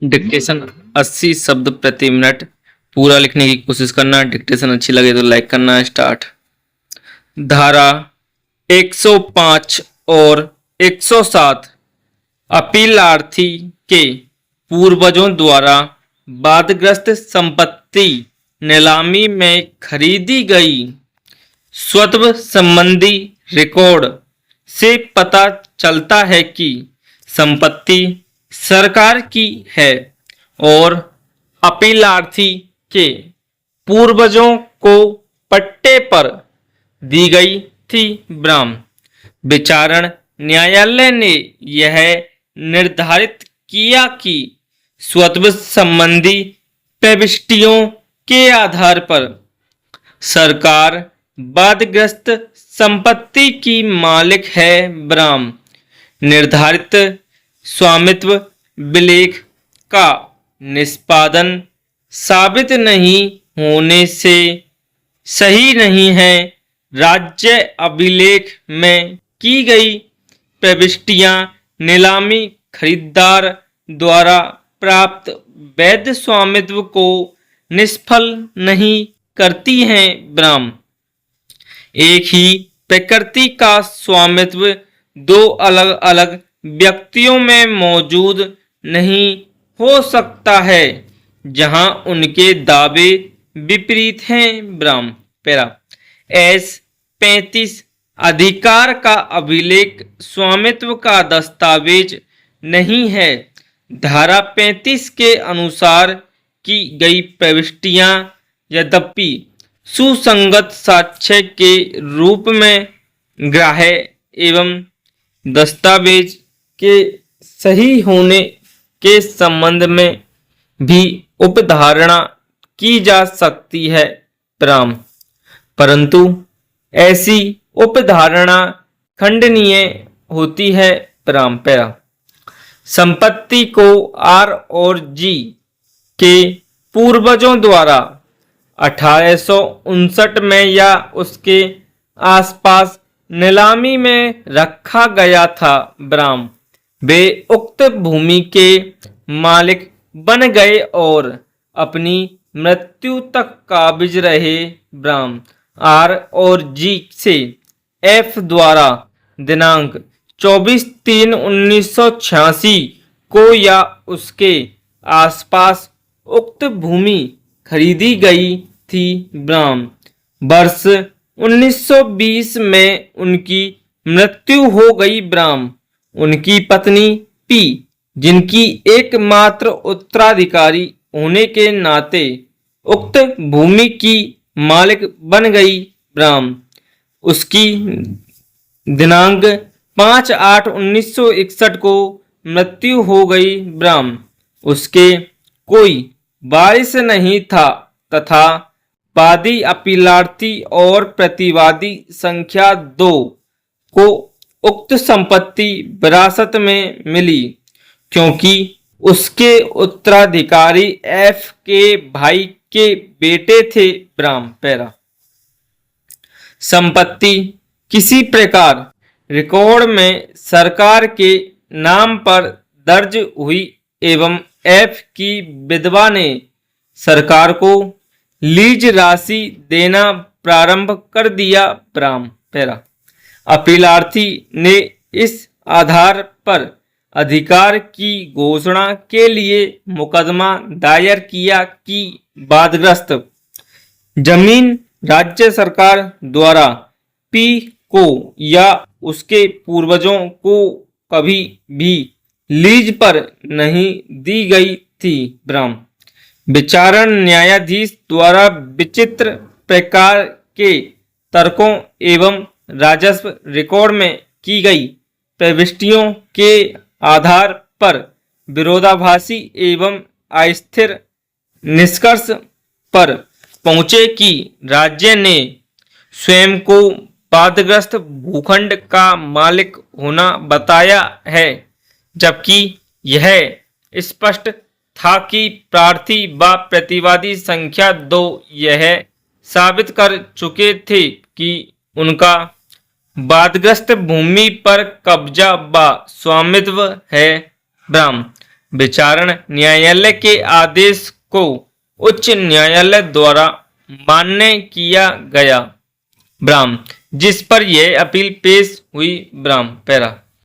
Dictation 80 शब्द प्रति minute पूरा लिखने की कोशिश करना। डिक्टेशन अच्छी लगे तो लाइक करना। स्टार्ट। धारा 105 और 107 अपीलार्थी के पूर्वजों द्वारा वादग्रस्त संपत्ति नीलामी में खरीदी गई स्वत्व संबंधी रिकॉर्ड से पता चलता है कि संपत्ति सरकार की है और अपीलार्थी के पूर्वजों को पट्टे पर दी गई थी। ब्राह्म विचारण न्यायालय ने यह निर्धारित किया कि स्वत्व संबंधी प्रविष्टियों के आधार पर सरकार वादग्रस्त संपत्ति की मालिक है। ब्राह्म निर्धारित स्वामित्व विलेख का निष्पादन साबित नहीं होने से सही नहीं है। राज्य अभिलेख में की गई प्रविष्टियां नीलामी खरीदार द्वारा प्राप्त वैध स्वामित्व को निष्फल नहीं करती हैं। ब्राह्म एक ही प्रकृति का स्वामित्व दो अलग अलग व्यक्तियों में मौजूद नहीं हो सकता है जहां उनके दावे विपरीत हैं। ब्राह्म पैरा S35 अधिकार का अभिलेख स्वामित्व का दस्तावेज नहीं है। धारा 35 के अनुसार की गई प्रविष्टियां यद्यपि सुसंगत साक्ष्य के रूप में ग्राह्य एवं दस्तावेज के सही होने के संबंध में भी उपधारणा की जा सकती है। ब्राह्म परंतु ऐसी उपधारणा खंडनीय होती है। ब्राह्म पैरा संपत्ति को R और G के पूर्वजों द्वारा 1859 में या उसके आसपास नीलामी में रखा गया था। ब्राह्म वे उक्त भूमि के मालिक बन गए और अपनी मृत्यु तक काबिज रहे। ब्राह्म R और G से F द्वारा दिनांक 24/3/1986 को या उसके आसपास उक्त भूमि खरीदी गई थी। ब्राह्म वर्ष 1920 में उनकी मृत्यु हो गई। ब्राह्म उनकी पत्नी P जिनकी एकमात्र उत्तराधिकारी होने के नाते उक्त भूमि की मालिक बन गई। ब्राह्म उसकी दिनांक 5/8/1961 को मृत्यु हो गई। ब्राह्म उसके कोई वारिस नहीं था तथा वादी अपीलार्थी और प्रतिवादी संख्या 2 को उक्त संपत्ति विरासत में मिली क्योंकि उसके उत्तराधिकारी F के भाई के बेटे थे। ब्राह्म पैरा संपत्ति किसी प्रकार रिकॉर्ड में सरकार के नाम पर दर्ज हुई एवं F की विधवा ने सरकार को लीज राशि देना प्रारंभ कर दिया। ब्राह्म पैरा अपीलार्थी ने इस आधार पर अधिकार की घोषणा के लिए मुकदमा दायर किया कि वादग्रस्त जमीन राज्य सरकार द्वारा P को या उसके पूर्वजों को कभी भी लीज पर नहीं दी गई थी। ब्राह्म विचारण न्यायाधीश द्वारा विचित्र प्रकार के तर्कों एवं राजस्व रिकॉर्ड में की गई प्रविष्टियों के आधार पर विरोधाभासी एवं अस्थिर निष्कर्ष पर पहुंचे कि राज्य ने स्वयं को वादग्रस्त भूखंड का मालिक होना बताया है जबकि यह स्पष्ट था कि प्रार्थी व प्रतिवादी संख्या 2 यह साबित कर चुके थे कि उनका वादग्रस्त भूमि पर कब्जा व स्वामित्व है। ब्राह्म विचारण न्यायालय के आदेश को उच्च न्यायालय द्वारा मान्य किया गया। ब्राह्म जिस पर यह अपील पेश हुई। ब्राह्म पैरा